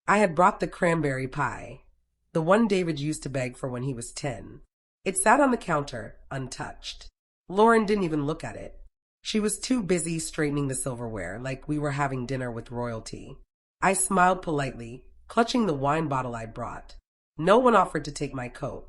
I had brought the cranberry pie, the one David used to beg for when he was 10. It sat on the counter, untouched. Lauren didn't even look at it. She was too busy straightening the silverware, like we were having dinner with royalty. I smiled politely, clutching the wine bottle I brought. No one offered to take my coat.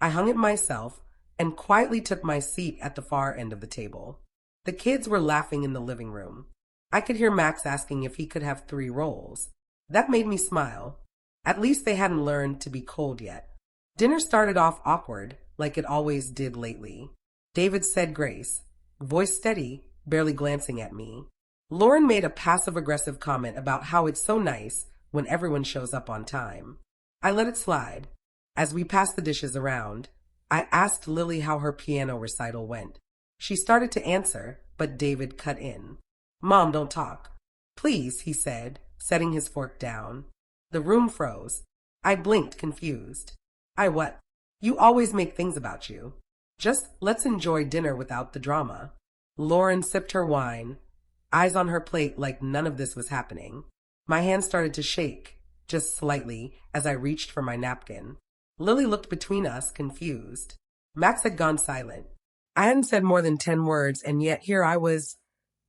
I hung it myself and quietly took my seat at the far end of the table. The kids were laughing in the living room. I could hear Max asking if he could have 3 rolls. That made me smile. At least they hadn't learned to be cold yet. Dinner started off awkward, like it always did lately. David said grace, voice steady, barely glancing at me. Lauren made a passive-aggressive comment about how it's so nice when everyone shows up on time. I let it slide. As we passed the dishes around, I asked Lily how her piano recital went. She started to answer, but David cut in. "Mom, don't talk." "Please," he said, setting his fork down. The room froze. I blinked, confused. "I what? You always make things about you. Just let's enjoy dinner without the drama." Lauren sipped her wine, eyes on her plate like none of this was happening. My hand started to shake, just slightly, as I reached for my napkin. Lily looked between us, confused. Max had gone silent. I hadn't said more than 10 words, and yet here I was,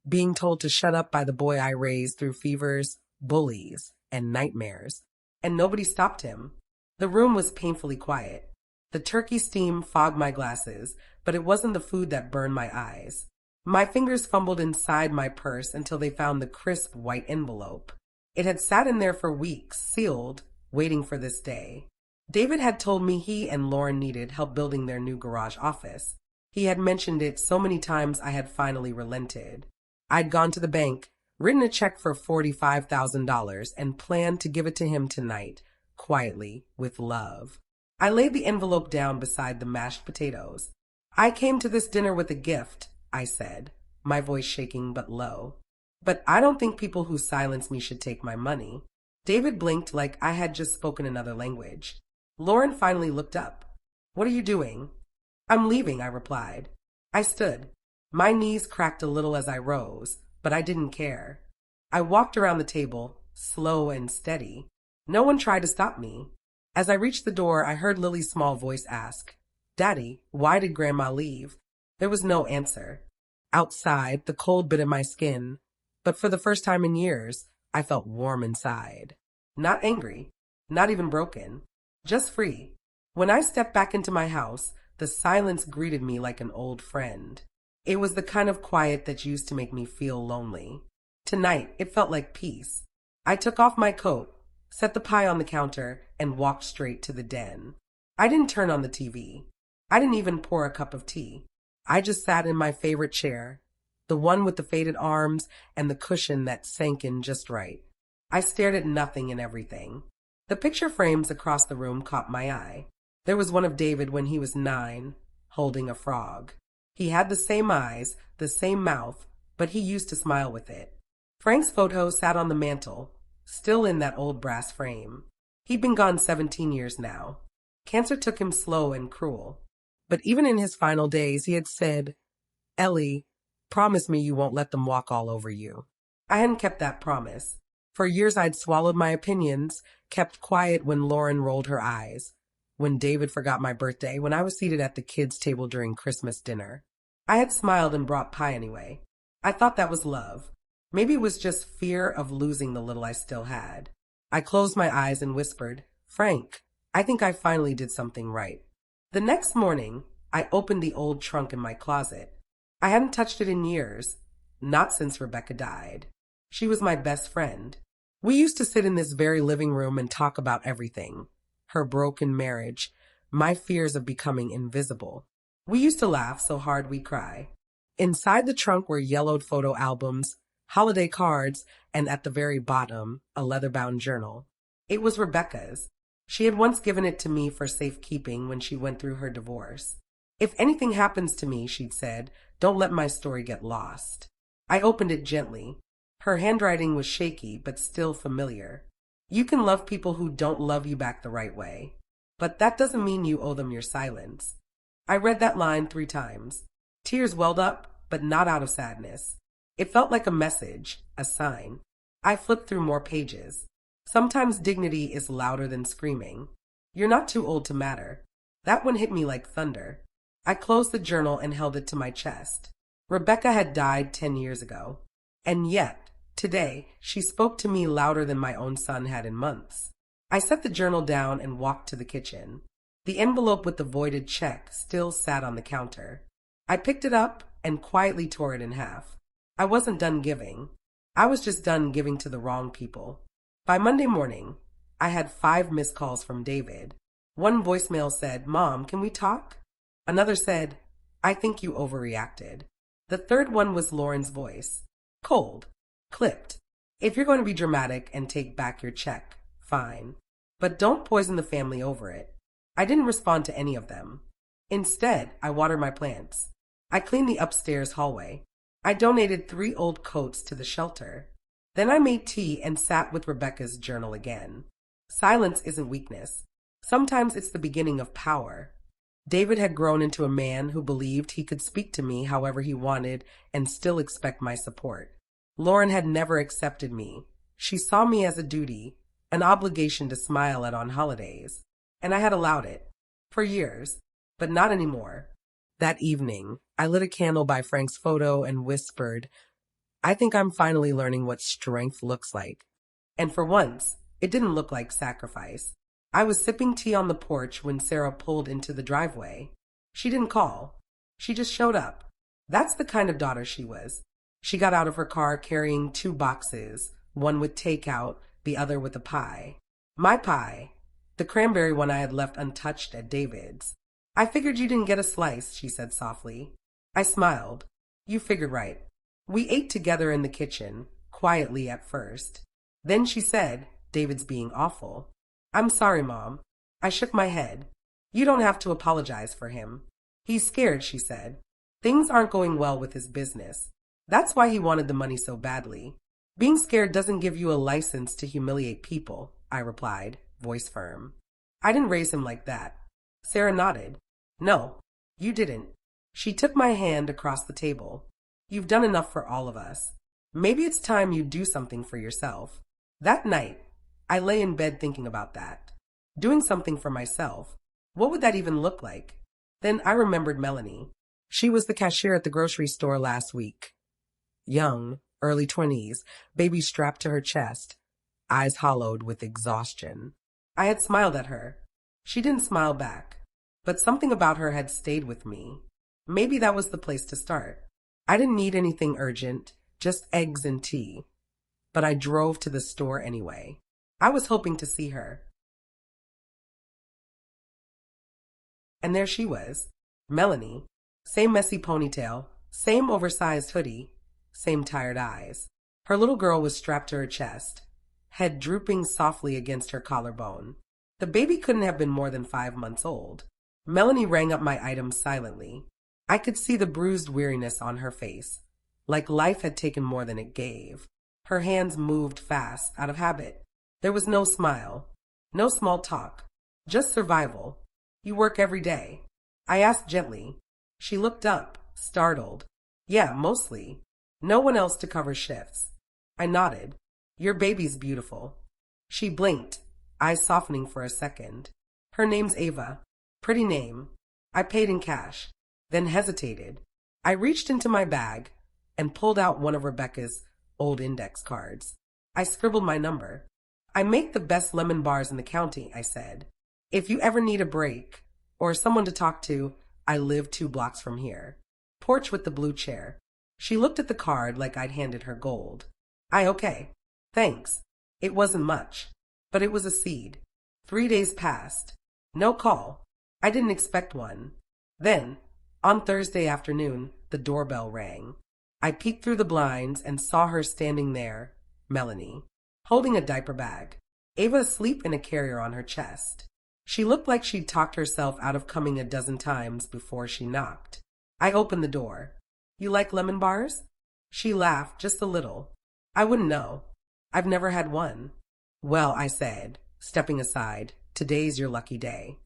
being told to shut up by the boy I raised through fevers, bullies, and nightmares. And nobody stopped him. The room was painfully quiet. The turkey steam fogged my glasses, but it wasn't the food that burned my eyes. My fingers fumbled inside my purse until they found the crisp white envelope. It had sat in there for weeks, sealed, waiting for this day. David had told me he and Lauren needed help building their new garage office. He had mentioned it so many times I had finally relented. I'd gone to the bank, written a check for $45,000, and planned to give it to him tonight, quietly, with love. I laid the envelope down beside the mashed potatoes. "I came to this dinner with a gift," I said, my voice shaking but low. "But I don't think people who silence me should take my money." David blinked like I had just spoken another language. Lauren finally looked up. "What are you doing?" "I'm leaving," I replied. I stood. My knees cracked a little as I rose, but I didn't care. I walked around the table, slow and steady. No one tried to stop me. As I reached the door, I heard Lily's small voice ask, "Daddy, why did Grandma leave?" There was no answer. Outside, the cold bit at my skin, but for the first time in years, I felt warm inside. Not angry, not even broken, just free. When I stepped back into my house, the silence greeted me like an old friend. It was the kind of quiet that used to make me feel lonely. Tonight, it felt like peace. I took off my coat, set the pie on the counter, and walked straight to the den. I didn't turn on the TV. I didn't even pour a cup of tea. I just sat in my favorite chair, the one with the faded arms and the cushion that sank in just right. I stared at nothing and everything. The picture frames across the room caught my eye. There was one of David when he was 9, holding a frog. He had the same eyes, the same mouth, but he used to smile with it. Frank's photo sat on the mantel, still in that old brass frame. He'd been gone 17 years now. Cancer took him slow and cruel. But even in his final days, he had said, "Ellie, promise me you won't let them walk all over you." I hadn't kept that promise. For years I'd swallowed my opinions, kept quiet when Lauren rolled her eyes, when David forgot my birthday, when I was seated at the kids' table during Christmas dinner. I had smiled and brought pie anyway. I thought that was love. Maybe it was just fear of losing the little I still had. I closed my eyes and whispered, "Frank, I think I finally did something right." The next morning, I opened the old trunk in my closet. I hadn't touched it in years, not since Rebecca died. She was my best friend. We used to sit in this very living room and talk about everything. Her broken marriage, my fears of becoming invisible. We used to laugh so hard we'd cry. Inside the trunk were yellowed photo albums, holiday cards, and at the very bottom, a leather-bound journal. It was Rebecca's. She had once given it to me for safekeeping when she went through her divorce. "If anything happens to me," she'd said, "don't let my story get lost." I opened it gently. Her handwriting was shaky, but still familiar. "You can love people who don't love you back the right way, but that doesn't mean you owe them your silence." I read that line 3 times. Tears welled up, but not out of sadness. It felt like a message, a sign. I flipped through more pages. Sometimes dignity is louder than screaming. You're not too old to matter. That one hit me like thunder. I closed the journal and held it to my chest. Rebecca had died 10 years ago. And yet, today, she spoke to me louder than my own son had in months. I set the journal down and walked to the kitchen. The envelope with the voided check still sat on the counter. I picked it up and quietly tore it in half. I wasn't done giving. I was just done giving to the wrong people. By Monday morning, I had 5 missed calls from David. One voicemail said, "Mom, can we talk?" Another said, "I think you overreacted." The third one was Lauren's voice. Cold. Clipped. "If you're going to be dramatic and take back your check, fine. But don't poison the family over it." I didn't respond to any of them. Instead, I watered my plants. I cleaned the upstairs hallway. I donated 3 old coats to the shelter. Then I made tea and sat with Rebecca's journal again. Silence isn't weakness. Sometimes it's the beginning of power. David had grown into a man who believed he could speak to me however he wanted and still expect my support. Lauren had never accepted me. She saw me as a duty, an obligation to smile at on holidays. And I had allowed it. For years. But not anymore. That evening, I lit a candle by Frank's photo and whispered, "I think I'm finally learning what strength looks like." And for once, it didn't look like sacrifice. I was sipping tea on the porch when Sarah pulled into the driveway. She didn't call. She just showed up. That's the kind of daughter she was. She got out of her car carrying 2 boxes, one with takeout, the other with a pie. My pie. The cranberry one I had left untouched at David's. "I figured you didn't get a slice," she said softly. I smiled. "You figured right." We ate together in the kitchen, quietly at first. Then she said, "David's being awful." "I'm sorry, Mom." I shook my head. "You don't have to apologize for him. He's scared," she said. "Things aren't going well with his business. That's why he wanted the money so badly. Being scared doesn't give you a license to humiliate people," I replied, voice firm. "I didn't raise him like that." Sarah nodded. "No, you didn't." She took my hand across the table. "You've done enough for all of us. Maybe it's time you do something for yourself." That night, I lay in bed thinking about that. Doing something for myself. What would that even look like? Then I remembered Melanie. She was the cashier at the grocery store last week. Young, early 20s, baby strapped to her chest, eyes hollowed with exhaustion. I had smiled at her. She didn't smile back. But something about her had stayed with me. Maybe that was the place to start. I didn't need anything urgent, just eggs and tea. But I drove to the store anyway. I was hoping to see her. And there she was, Melanie. Same messy ponytail, same oversized hoodie, same tired eyes. Her little girl was strapped to her chest, head drooping softly against her collarbone. The baby couldn't have been more than 5 months old. Melanie rang up my items silently. I could see the bruised weariness on her face, like life had taken more than it gave. Her hands moved fast, out of habit. There was no smile, no small talk, just survival. "You work every day?" I asked gently. She looked up, startled. "Yeah, mostly. No one else to cover shifts." I nodded. "Your baby's beautiful." She blinked, eyes softening for a second. "Her name's Ava. Pretty name." I paid in cash, then hesitated. I reached into my bag and pulled out one of Rebecca's old index cards. I scribbled my number. "I make the best lemon bars in the county," I said. "If you ever need a break or someone to talk to, I live 2 blocks from here. Porch with the blue chair." She looked at the card like I'd handed her gold. Okay. Thanks. It wasn't much, but it was a seed. 3 days passed. No call. I didn't expect one. Then, on Thursday afternoon, the doorbell rang. I peeked through the blinds and saw her standing there, Melanie, holding a diaper bag. Ava asleep in a carrier on her chest. She looked like she'd talked herself out of coming a dozen times before she knocked. I opened the door. "You like lemon bars?" She laughed just a little. "I wouldn't know. I've never had one." "Well," I said, stepping aside, "today's your lucky day."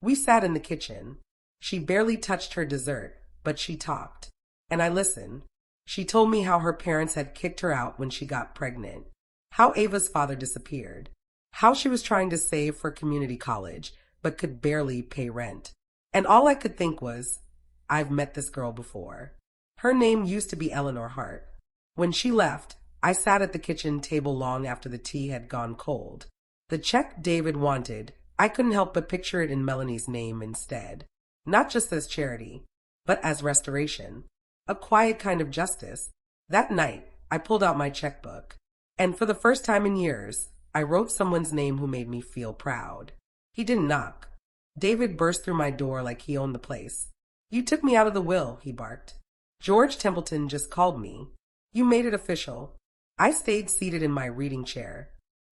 We sat in the kitchen. She barely touched her dessert, but she talked. And I listened. She told me how her parents had kicked her out when she got pregnant, how Ava's father disappeared, how she was trying to save for community college, but could barely pay rent. And all I could think was, I've met this girl before. Her name used to be Eleanor Hart. When she left, I sat at the kitchen table long after the tea had gone cold. The check David wanted, I couldn't help but picture it in Melanie's name instead. Not just as charity, but as restoration. A quiet kind of justice. That night, I pulled out my checkbook. And for the first time in years, I wrote someone's name who made me feel proud. He didn't knock. David burst through my door like he owned the place. You took me out of the will, he barked. George Templeton just called me. You made it official. I stayed seated in my reading chair.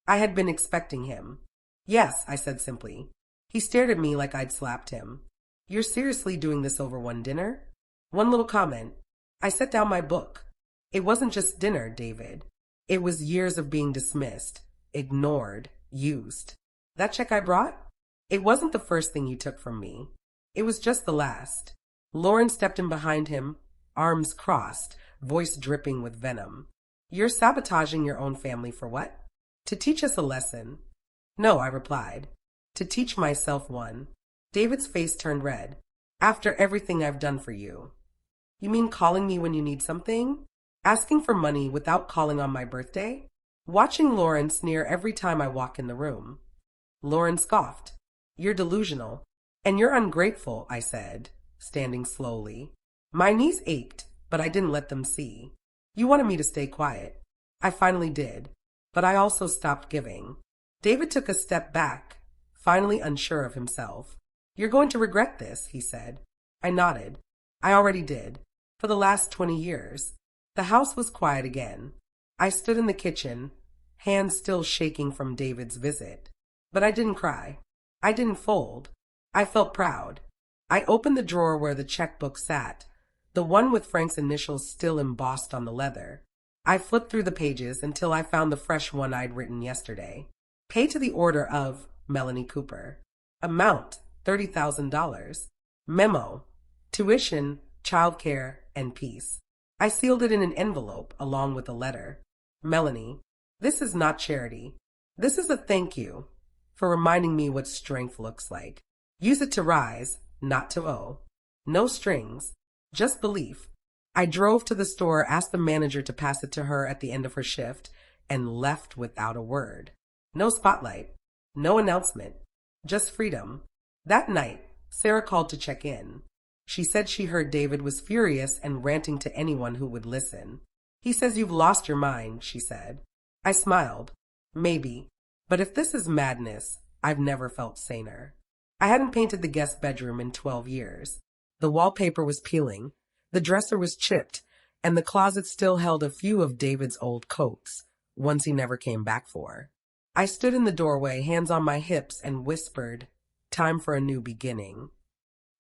I had been expecting him. Yes, I said simply. He stared at me like I'd slapped him. You're seriously doing this over one dinner? One little comment. I set down my book. It wasn't just dinner, David. It was years of being dismissed, ignored, used. That check I brought? It wasn't the first thing you took from me. It was just the last. Lauren stepped in behind him, arms crossed, voice dripping with venom. You're sabotaging your own family for what? To teach us a lesson. No, I replied. To teach myself one. David's face turned red. After everything I've done for you. You mean calling me when you need something? Asking for money without calling on my birthday? Watching Lauren sneer every time I walk in the room. Lauren scoffed. You're delusional. And you're ungrateful, I said, standing slowly. My knees ached, but I didn't let them see. You wanted me to stay quiet. I finally did. But I also stopped giving. David took a step back, finally unsure of himself. You're going to regret this, he said. I nodded. I already did. For the last 20 years. The house was quiet again. I stood in the kitchen, hands still shaking from David's visit. But I didn't cry. I didn't fold. I felt proud. I opened the drawer where the checkbook sat, the one with Frank's initials still embossed on the leather. I flipped through the pages until I found the fresh one I'd written yesterday. Pay to the order of Melanie Cooper. Amount, $30,000. Memo, tuition, childcare, and peace. I sealed it in an envelope along with a letter. Melanie, this is not charity. This is a thank you for reminding me what strength looks like. Use it to rise, not to owe. No strings, just belief. I drove to the store, asked the manager to pass it to her at the end of her shift, and left without a word. No spotlight, no announcement, just freedom. That night, Sarah called to check in. She said she heard David was furious and ranting to anyone who would listen. He says you've lost your mind, she said. I smiled. Maybe. But if this is madness, I've never felt saner. I hadn't painted the guest bedroom in 12 years. The wallpaper was peeling, the dresser was chipped, and the closet still held a few of David's old coats, ones he never came back for. I stood in the doorway, hands on my hips, and whispered, time for a new beginning.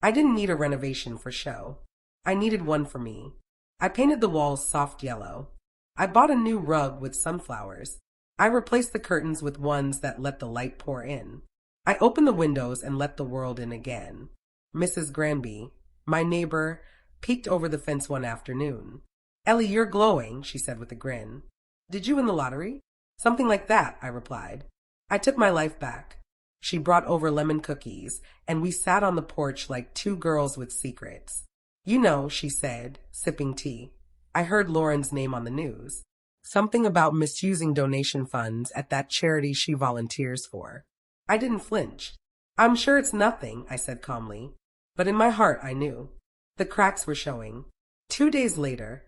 I didn't need a renovation for show. I needed one for me. I painted the walls soft yellow. I bought a new rug with sunflowers. I replaced the curtains with ones that let the light pour in. I opened the windows and let the world in again. Mrs. Granby, my neighbor, peeked over the fence one afternoon. Ellie, you're glowing, she said with a grin. Did you win the lottery? Something like that, I replied. I took my life back. She brought over lemon cookies, and we sat on the porch like two girls with secrets. You know, she said, sipping tea. I heard Lauren's name on the news. Something about misusing donation funds at that charity she volunteers for. I didn't flinch. I'm sure it's nothing, I said calmly. But in my heart, I knew. The cracks were showing. 2 days later,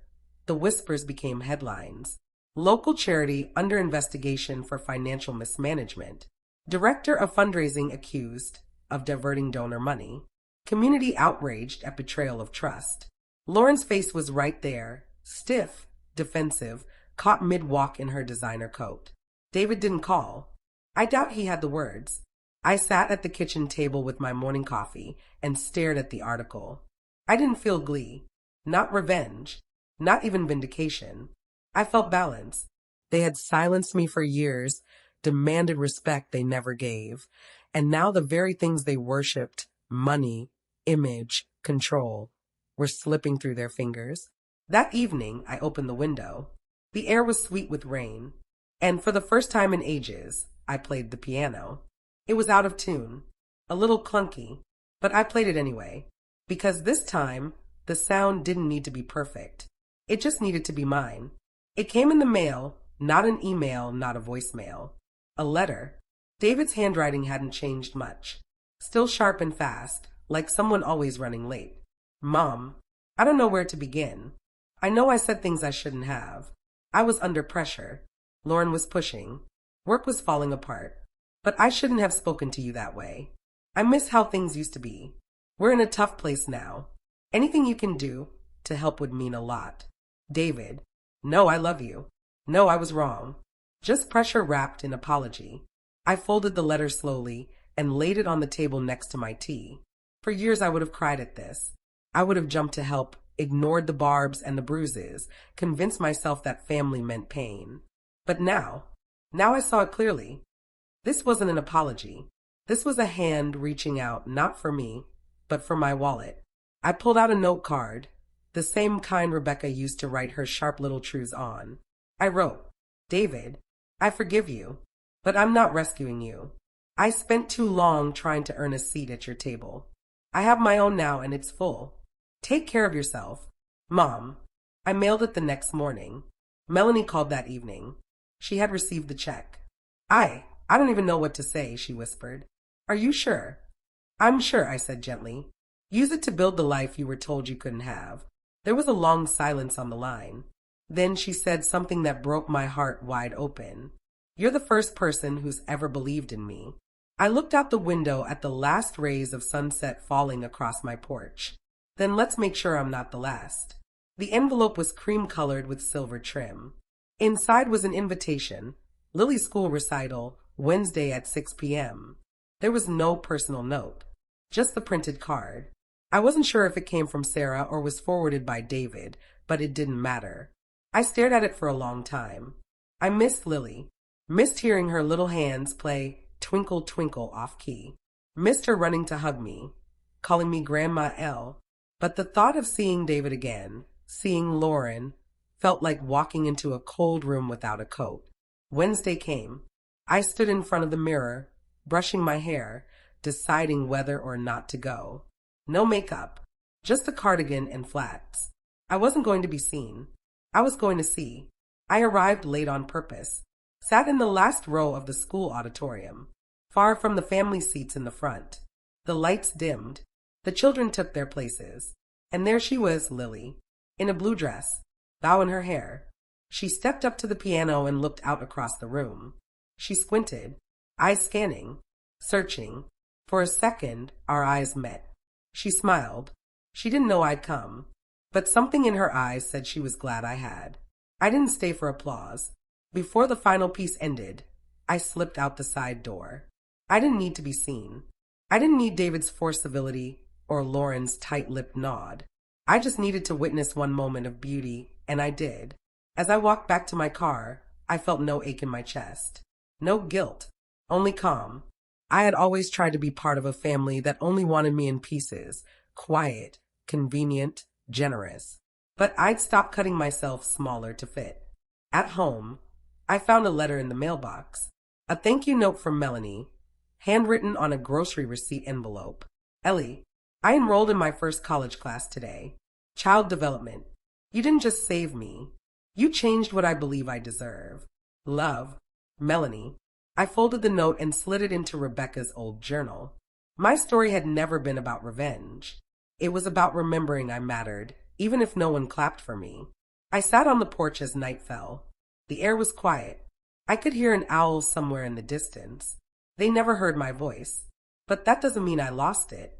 the whispers became headlines. Local charity under investigation for financial mismanagement. Director of fundraising accused of diverting donor money. Community outraged at betrayal of trust. Lauren's face was right there, stiff, defensive, caught mid-walk in her designer coat. David didn't call. I doubt he had the words. I sat at the kitchen table with my morning coffee and stared at the article. I didn't feel glee, not revenge, not even vindication. I felt balance. They had silenced me for years, demanded respect they never gave, and now the very things they worshipped, money, image, control, were slipping through their fingers. That evening, I opened the window. The air was sweet with rain, and for the first time in ages, I played the piano. It was out of tune, a little clunky, but I played it anyway, because this time the sound didn't need to be perfect. It just needed to be mine. It came in the mail, not an email, not a voicemail. A letter. David's handwriting hadn't changed much. Still sharp and fast, like someone always running late. Mom, I don't know where to begin. I know I said things I shouldn't have. I was under pressure. Lauren was pushing. Work was falling apart. But I shouldn't have spoken to you that way. I miss how things used to be. We're in a tough place now. Anything you can do to help would mean a lot. David. No, I love you. No, I was wrong. Just pressure wrapped in apology. I folded the letter slowly and laid it on the table next to my tea. For years I would have cried at this. I would have jumped to help, ignored the barbs and the bruises, convinced myself that family meant pain. But now I saw it clearly. This wasn't an apology. This was a hand reaching out, not for me, but for my wallet. I pulled out a note card, the same kind Rebecca used to write her sharp little truths on. I wrote, David, I forgive you, but I'm not rescuing you. I spent too long trying to earn a seat at your table. I have my own now and it's full. Take care of yourself. Mom. I mailed it the next morning. Melanie called that evening. She had received the check. I don't even know what to say, she whispered. Are you sure? I'm sure, I said gently. Use it to build the life you were told you couldn't have. There was a long silence on the line. Then she said something that broke my heart wide open. You're the first person who's ever believed in me. I looked out the window at the last rays of sunset falling across my porch. Then let's make sure I'm not the last. The envelope was cream-colored with silver trim. Inside was an invitation. Lily's school recital, Wednesday at 6 p.m. There was no personal note, just the printed card. I wasn't sure if it came from Sarah or was forwarded by David, but it didn't matter. I stared at it for a long time. I missed Lily, missed hearing her little hands play Twinkle Twinkle off-key, missed her running to hug me, calling me Grandma Elle. But the thought of seeing David again, seeing Lauren, felt like walking into a cold room without a coat. Wednesday came. I stood in front of the mirror, brushing my hair, deciding whether or not to go. No makeup, just a cardigan and flats. I wasn't going to be seen. I was going to see. I arrived late on purpose, sat in the last row of the school auditorium, far from the family seats in the front. The lights dimmed. The children took their places. And there she was, Lily, in a blue dress, bow in her hair. She stepped up to the piano and looked out across the room. She squinted, eyes scanning, searching. For a second, our eyes met. She smiled. She didn't know I'd come, but something in her eyes said she was glad I had. I didn't stay for applause. Before the final piece ended, I slipped out the side door. I didn't need to be seen. I didn't need David's forced civility or Lauren's tight-lipped nod. I just needed to witness one moment of beauty, and I did. As I walked back to my car, I felt no ache in my chest. No guilt, only calm. I had always tried to be part of a family that only wanted me in pieces, quiet, convenient, generous. But I'd stopped cutting myself smaller to fit. At home, I found a letter in the mailbox. A thank you note from Melanie, handwritten on a grocery receipt envelope. Ellie, I enrolled in my first college class today. Child development. You didn't just save me. You changed what I believe I deserve. Love, Melanie. I folded the note and slid it into Rebecca's old journal. My story had never been about revenge. It was about remembering I mattered, even if no one clapped for me. I sat on the porch as night fell. The air was quiet. I could hear an owl somewhere in the distance. They never heard my voice. But that doesn't mean I lost it.